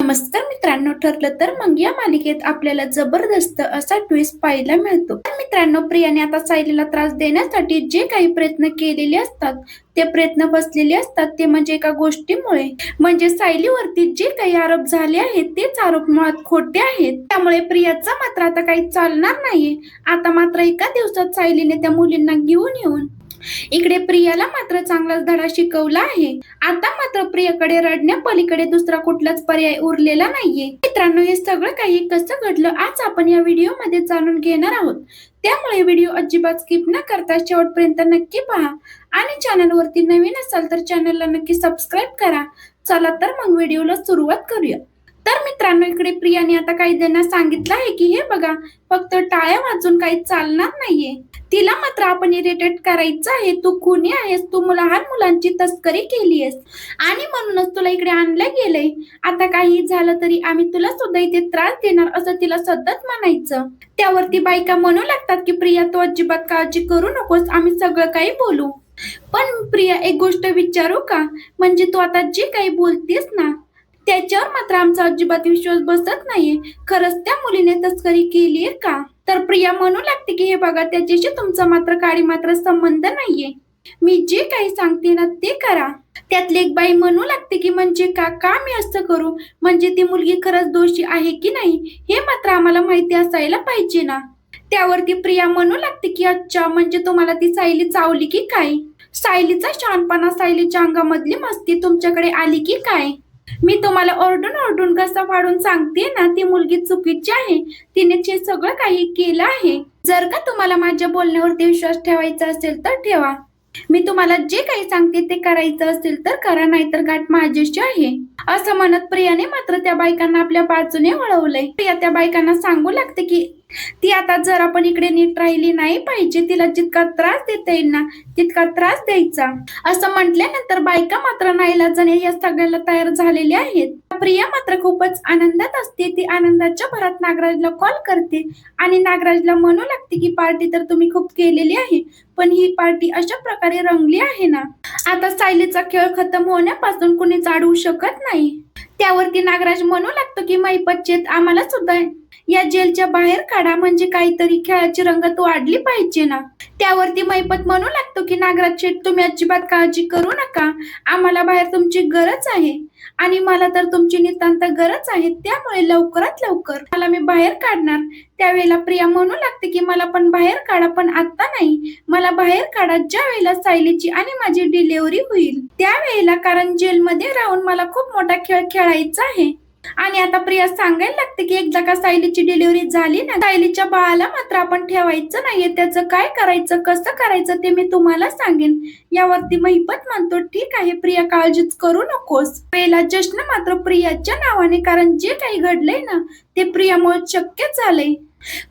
नमस्कार मित्रांनो, ठरलं तर मग या मालिकेत आपल्याला जबरदस्त असा ट्विस्ट पाहायला मिळतो. तर मित्रांनो, प्रियाने आता सायलीला त्रास देण्यासाठी जे काही प्रयत्न केलेले असतात ते प्रयत्न फसलेले असतात. ते म्हणजे एका गोष्टीमुळे, म्हणजे सायलीवरती जे काही आरोप झाले आहेत तेच आरोप मुळात खोटे आहेत. त्यामुळे प्रियाचा मात्र आता काही चालणार नाहीये. आता मात्र एका दिवसात सायलीने त्या मुलींना घेऊन येऊन इकडे प्रियाला मात्र चांगलाच धडा शिकवला आहे. आता मात्र प्रियाकडे रडण्या पलीकडे दुसरा कुठलाच पर्याय उरलेला नाहीये. मित्रांनो, हे सगळं काही कसं घडलं आज आपण या व्हिडिओ मध्ये जाणून घेणार आहोत. त्यामुळे व्हिडिओ अजिबात स्किप न करता शेवटपर्यंत नक्की पहा आणि चॅनलवरती नवीन असाल तर चॅनलला नक्की सबस्क्राईब करा. चला तर मग व्हिडिओला सुरुवात करूया. तर मित्रांनो, इकडे प्रियाने आता काही त्यांना सांगितलं आहे की हे बघा, फक्त टाळ्या वाजून काही चालणार नाहीये. तिला मात्र आपण इरिटेट करायचं आहे. तू कुणी आहेस? तू लहान मुलांची तस्करी केली आहेस आणि म्हणूनच तुला इकडे आणलं गेलंय. आता काही झालं तरी आम्ही तुला सुद्धा इथे त्रास देणार असं तिला सतत म्हणायचं. त्यावरती बायका म्हणू लागतात की प्रिया, तू अजिबात काळजी करू नकोस, आम्ही सगळं काही बोलू. पण प्रिया, एक गोष्ट विचारू का? म्हणजे तू आता जे काही बोलतेस ना त्याच्यावर मात्र आमचा अजिबात विश्वास बसत नाहीये. खरंच त्या मुलीने तस्करी केलीये का? तर प्रिया म्हणू लागते की हे बघा, त्याच्याशी तुमचा मात्र काळी मात्र संबंध नाहीये. मी जे काही सांगते ना ते करा. त्यातली एक बाई म्हणू लागते की म्हणजे का मी असं करू? म्हणजे ती मुलगी खरंच दोषी आहे की नाही हे मात्र आम्हाला माहिती असायला पाहिजे ना. त्यावरती प्रिया म्हणू लागते की अच्छा, म्हणजे तुम्हाला ती सायली चावली की काय? सायलीचा शहाणपणा, सायलीच्या अंगामधली मस्ती तुमच्याकडे आली की काय? मी तुम्हाला ओरडून ओरडून कसा फाडून सांगते ना, ती मुलगी चुकीची आहे. तिने हे सगळं काही केलं आहे. जर का तुम्हाला माझ्या बोलण्यावरती विश्वास ठेवायचा असेल तर ठेवा. मी तुम्हाला जे काही सांगते ते करायचं असेल तर करा, नाहीतर गाठ माझ्याशी आहे. असं म्हणत प्रियाने मात्र त्या बायकांना आपल्या बाजूने वळवलंय. प्रिया त्या बायकांना सांगू लागते की ती आता जर आपण इकडे नीट राहिली नाही पाहिजे. तिला जितका त्रास देता येईल ना तितका त्रास द्यायचा. असं म्हटल्यानंतर बायका मात्र नाईलाजाने या सगळ्याला तयार झालेल्या आहेत. प्रिया मात्र खूपच आनंदात असते. ती आनंदाच्या भरात नागराजला कॉल करते आणि नागराजला म्हणू लागते की पार्टी तर तुम्ही खूप केलेली आहे, पण ही पार्टी अशा प्रकारे रंगली आहे ना, आता सायलीचा खेळ खतम होण्यापासून कुणीच अडवू शकत नाही. त्यावरती नागराज म्हणू लागतो की मैपतचेत आम्हाला सुद्धा या जेलच्या बाहेर काढा, म्हणजे काहीतरी खेळाची रंगत वाढली पाहिजे ना. त्यावरती मैपत म्हणू लागतो की नागराज शेठ, तुम्ही अजिबात काळजी करू नका, आम्हाला बाहेर तुमची गरज आहे आणि मला तर तुमची नितांत गरज आहे. त्यामुळे लवकरात लवकर मला मी बाहेर काढणार. त्यावेळेला प्रिया म्हणू लागते की मला पण बाहेर काढा, पण आता नाही. मला बाहेर काढा ज्या वेळेला सायलीची आणि माझी डिलिव्हरी होईल त्यावेळेला, कारण जेलमध्ये राहून मला खूप मोठा खेळ खेळायचा आहे. आणि आता प्रिया सांगायला लागते की एकदा का सायलीची डिलिव्हरी झाली ना, सायलीच्या बाळाला मात्र आपण ठेवायचं नाहीये. त्याचं काय करायचं, कसं करायचं ते मी तुम्हाला सांगेन. यावरती महिपत म्हणतो ठीक आहे प्रिया, काळजीच करू नकोस. पहिला जश्न मात्र प्रियाच्या नावाने, कारण जे काही घडलंय ना ते प्रियामुळे शक्य झालंय.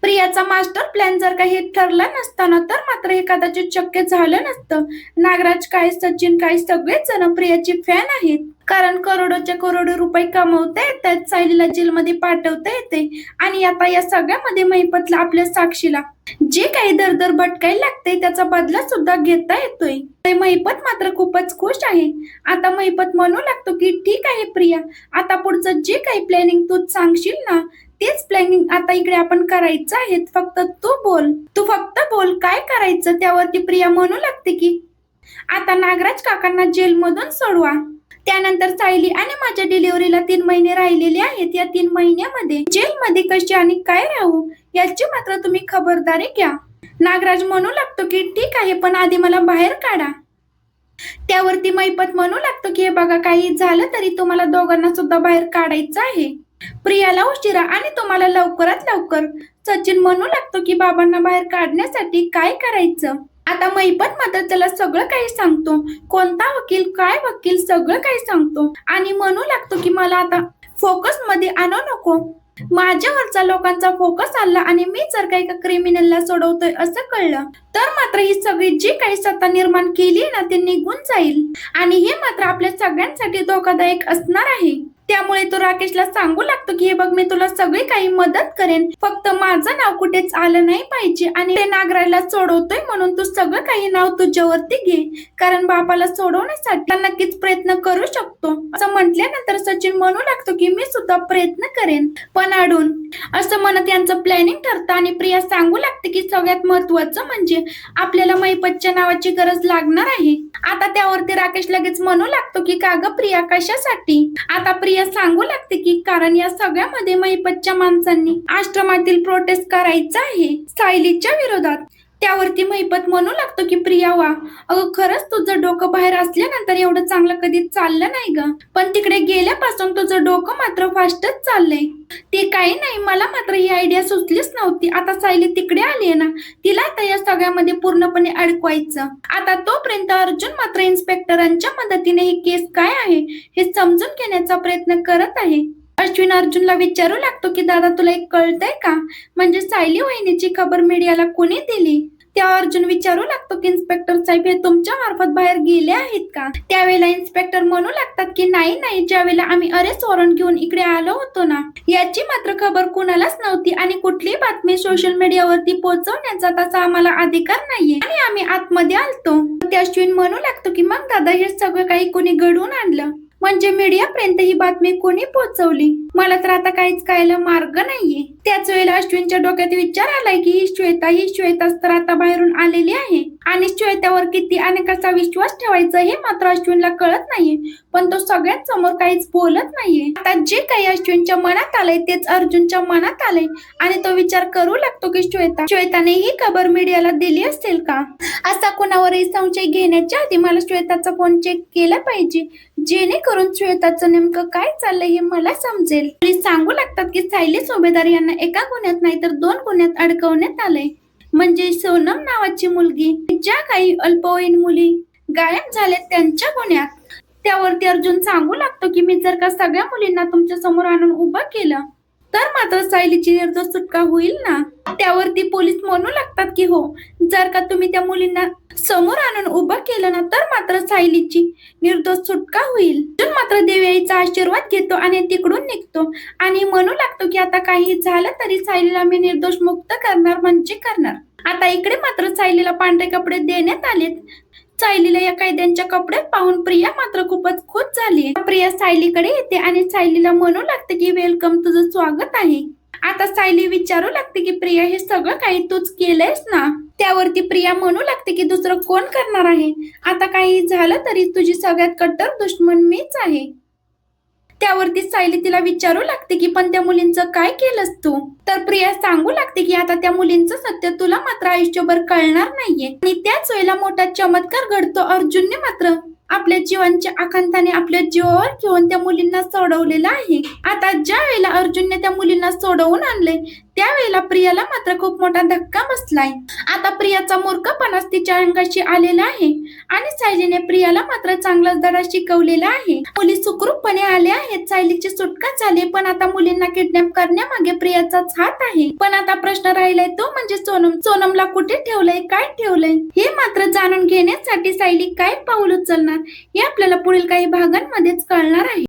प्रियाचा मास्टर प्लॅन जर काही ठरला नसताना तर मात्र हे कदाचित शक्य झालं नसतं. नागराज काय, सचिन काय, सगळेच जण प्रियाचे फॅन आहेत. कारण करोडोचे करोडो रुपये कमवता येतात, सायलीला जेलमध्ये पाठवता येते आणि आता या सगळ्यामध्ये महिपतला आपल्या साक्षीला जे काही दरदर भटकायला लागते त्याचा बदला सुद्धा घेता येतोय. महिपत मात्र खूपच खुश आहे. आता महिपत म्हणू लागतो की ठीक आहे प्रिया, आता पुढचं जे काही प्लॅनिंग तू सांगशील ना तेच प्लॅनिंग आता इकडे आपण करायचं आहे. फक्त तू फक्त बोल काय करायचं. त्यावरती प्रिया म्हणू लागते की आता नागराज काकांना जेलमधून सोडवा. त्यानंतर सायली आणि माझ्या डिलिव्हरीला 3 महिने राहिलेले आहेत. या 3 महिन्यामध्ये जेलमध्ये कशी आणि काय राहू याची मात्र तुम्ही खबरदारी घ्या. नागराज म्हणू लागतो की ठीक आहे, पण आधी मला बाहेर काढा. त्यावरती महिपत म्हणू लागतो की हे बघा, काही झालं तरी तुम्हाला दोघांना सुद्धा बाहेर काढायचं आहे. प्रियाला उशिरा आणि तुम्हाला लवकरात लवकर. सचिन म्हणू लागतो की बाबांना बाहेर काढण्यासाठी काय करायचं. आता महिपत मात्र त्याला सगळं काही सांगतो, कोणता वकील, काय वकील, सगळं काही सांगतो आणि म्हणू लागतो की मला आता फोकस मध्ये आणू नको. माझ्यावरचा लोकांचा फोकस आला आणि मी जर काही क्रिमिनलला सोडवतोय असं कळलं तर मात्र ही सगळी जी काही सत्ता निर्माण केली ना ते निघून जाईल आणि हे मात्र आपल्या सगळ्यांसाठी धोकादायक असणार आहे. त्यामुळे तो राकेशला सांगू लागतो की हे बघ, मी तुला सगळी काही मदत करेन, फक्त माझं नाव कुठेच आलं नाही पाहिजे. आणि ते नागराला सोडवतोय म्हणून तू सगळं काही नाव तुझ्यावरती घे, कारण बापाला सोडवण्यासाठी नक्कीच प्रयत्न करू शकतो. असं म्हटल्यानंतर सचिन म्हणू लागतो की मी सुद्धा प्रयत्न करेन, पण अडून. असं म्हणत यांचं प्लॅनिंग ठरतं आणि प्रिया सांगू लागते की सगळ्यात महत्वाचं म्हणजे आपल्याला महिपतच्या नावाची गरज लागणार आहे. आता त्यावरती राकेश लगेच म्हणू लागतो की का ग प्रिया, कशासाठी? आता प्रिया सांगू लागते की कारण या सगळ्यामध्ये महिपतच्या माणसांनी आश्रमातील प्रोटेस्ट करायचा आहे सायलीच्या विरोधात. त्यावरती महिपत म्हणू लागतो की प्रिया वा, अगं खरंच तुझं डोकं बाहेर असल्यानंतर एवढं चांगलं कधी चाललं नाही ग, पण तिकडे गेल्यापासून तुझं डोकं मात्र फास्टच चाललंय. ते काही नाही, मला मात्र ही आयडिया सुचलीच नव्हती. आता सायली तिकडे आली आहे ना, तिला आता या सगळ्यामध्ये पूर्णपणे अडकवायचं. आता तोपर्यंत अर्जुन मात्र इन्स्पेक्टरांच्या मदतीने ही केस काय आहे हे समजून घेण्याचा प्रयत्न करत आहे. अश्विन अर्जुनला विचारू लागतो की दादा, तुला एक कळतंय का, म्हणजे सायली वहिनीची खबर मीडियाला कोणी दिली? त्या अर्जुन विचारू लागतो की इन्स्पेक्टर साहेब, हे तुमच्या मार्फत बाहेर गेले आहेत का? त्यावेळेला इन्स्पेक्टर म्हणू लागतात की नाही, ज्यावेळेला आम्ही अरेस्ट वॉरंट घेऊन इकडे आलो होतो ना, याची मात्र खबर कुणालाच नव्हती आणि कुठलीही बातमी सोशल मीडियावरती पोहोचवण्याचा तसा आम्हाला अधिकार नाहीये आणि आम्ही आतमध्ये आलतो. ते अश्विन म्हणू लागतो की मग दादा, हे सगळं काही कोणी घडवून आणलं, म्हणजे मीडियापर्यंत ही बातमी कोणी पोहोचवली? मला तर आता काहीच कळायला मार्ग नाहीये. त्याच वेळेला अश्विनच्या डोक्यात विचार आलाय की ही श्वेताच तर आता बाहेरून आलेली आहे आणि श्वेतावर किती आणि कसा विश्वास ठेवायचा हे मात्र अश्विनला कळत नाहीये, पण तो सगळ्यांसमोर काहीच बोलत नाहीये. आता जे काही अश्विनच्या मनात आलंय तेच अर्जुनच्या मनात आलंय आणि तो विचार करू लागतो की श्वेताने ही खबर मीडियाला दिली असेल का? असा कोणावरही संशय घेण्याच्या आधी मला श्वेताचा फोन चेक केला पाहिजे, जेणेकरून श्वेताचं नेमकं काय चाललंय हे मला समजेल. सांगू लागतात की सायली सुभेदार यांना एका गुन्ह्यात नाही तर 2 गुन्ह्यात अडकवण्यात आलंय, म्हणजे सोनम नावाची मुलगी, ज्या काही अल्पवयीन मुली गायब झाल्या त्यांच्या गुन्ह्यात. त्यावरती अर्जुन सांगू लागतो की मी जर का सगळ्या मुलींना तुमच्या समोर आणून उभं केलं तर मात्र सायलीची निर्दोष सुटका होईल ना? त्यावरती पोलीस म्हणू लागतात की हो, जर का तुम्ही त्या मुलींना समोर आणून उभं केलं ना तर मात्र सायलीची निर्दोष सुटका होईल. अर्जुन मात्र देवयाईचा आशीर्वाद घेतो आणि तिकडून निघतो आणि म्हणू लागतो की आता काही झालं तरी सायलीला मी निर्दोष मुक्त करणार म्हणजे करणार. आता इकडे मात्र सायलीला पांढरे कपडे देण्यात आलेत. सायलीला या कायद्यांच्या कपड्यात पाहून प्रिया मात्र खूपच खुश झाली. प्रिया सायलीकडे येते आणि सायलीला म्हणू लागते की वेलकम, तुझं स्वागत आहे. आता सायली विचारू लागते की प्रिया, हे सगळं काही तूच केलंयस ना? त्यावरती प्रिया म्हणू लागते की दुसरं कोण करणार आहे, आता काही झालं तरी तुझी सगळ्यात कट्टर दुश्मन मीच आहे. त्यावरती सायली तिला विचारू लागते की पण त्या मुलींचं काय केलंस तू? तर प्रिया सांगू लागते की आता त्या मुलींचं सत्य तुला मात्र आयुष्यभर कळणार नाहीये. आणि त्याच वेळेला मोठा चमत्कार घडतो. अर्जुनने मात्र आपल्या जीवांच्या आकांताने आपल्या जीवावर घेऊन त्या मुलींना सोडवलेलं आहे. आता ज्या वेळेला अर्जुनने त्या मुलींना सोडवून आणले त्यावेळेला प्रियाला मात्र खूप मोठा धक्का बसलाय. आता प्रियाचा मूर्खपणाच तिच्या अंगाशी आलेला आहे आणि सायलीने प्रियाला मात्र चांगलाच धडा शिकवलेला आहे. मुली सुखरूपपणे आल्या आहेत, सायलीची सुटका झाली, पण आता मुलींना किडनॅप करण्यामागे प्रियाचाच हात आहे. पण आता प्रश्न राहिलाय तो म्हणजे सोनमला कुठे ठेवलंय, काय ठेवलंय हे मात्र जाणून घेण्यासाठी सायली काय पाऊल उचलणार हे आपल्याला पुढील काही भागांमध्येच कळणार आहे.